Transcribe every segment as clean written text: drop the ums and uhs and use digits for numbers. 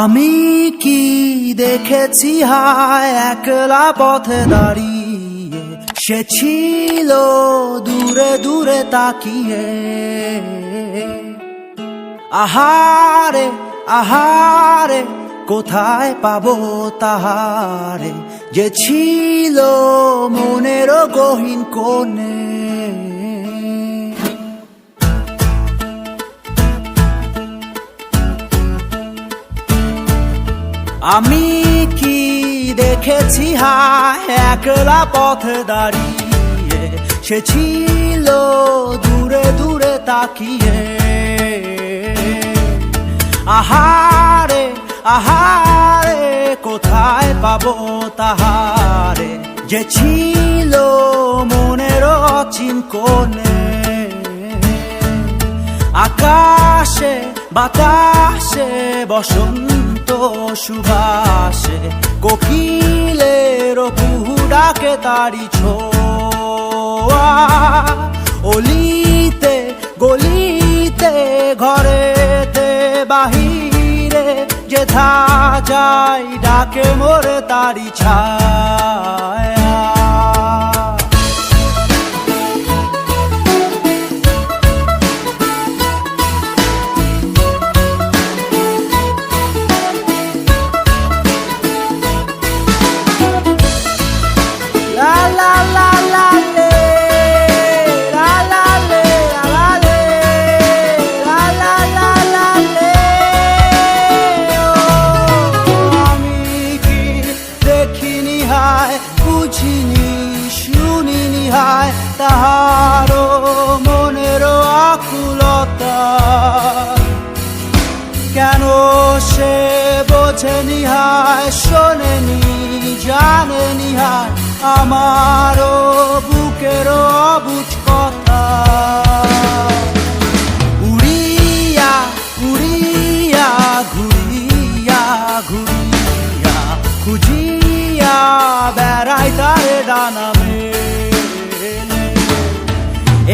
আমি কি দেখেছি হায় একলা পথে দাঁড়িয়ে, সে ছিল দূরে দূরে তাকিয়ে। আহারে আহারে কোথায় পাবো তাহারে, যে ছিল মনের গহীন কোণে। আমি কি দেখেছি হায় একলা পথে দাঁড়িয়ে, সে ছিল দূরে দূরে তাকিয়ে। আহারে আহারে কোথায় পাবো তাহারে, যে ছিল মনের অচিন কোণে। আকাশে বাতাসে বসন্ত সুবাসে, কোকিলের কুহু ডাকে তারি ছোঁয়া। অলিতে গলিতে ঘরেতে বাহিরে, যেথা যাই ডাকে মোরে তারি ছায়া। বুঝিনি শুনিনি হায় তাহারো মনের আকুলতা, কেন সে বোঝেনি হায় শোনেনি জানেনি হায় আমারও বুকের অবুঝ কথা। উড়িয়া উড়িয়া ঘুরিয়া ঘুরিয়া খুঁজিয়া বেড়াই তারে ডানা মেলে।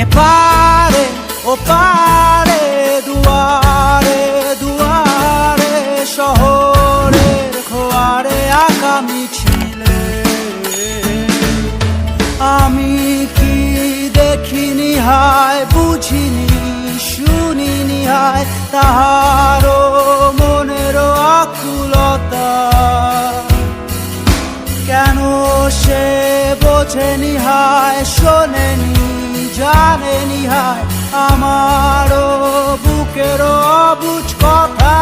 এপারে ওপারে দুয়ারে দুয়ারে, শহরের খোয়ারে আঁকা মিছিলে। আমি কি দেখিনি হায় বুঝিনি শুনিনি হায় তাহারও মনের আকুলতা, কেন সে বোঝেনি হায় শোনেনি জানেনি হায় আমারও বুকের অবুঝ কথা।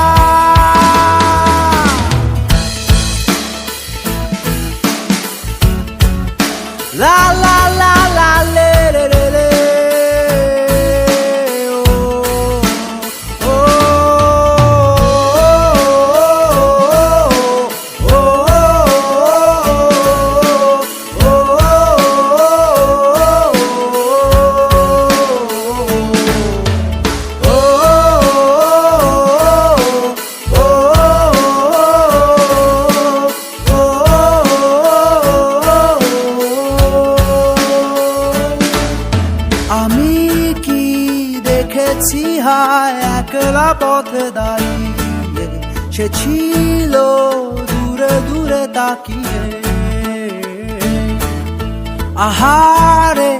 লা লা লা লা লে রে রে রে। আমি কি দেখেছি হায় একলা পথে দাঁড়িয়ে, সে ছিল দূরে দূরে তাকিয়ে। আহারে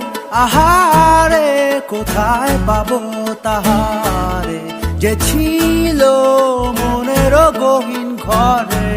আহারে কোথায় পাবো তাহারে, যে ছিল মনের গহীন ঘরে।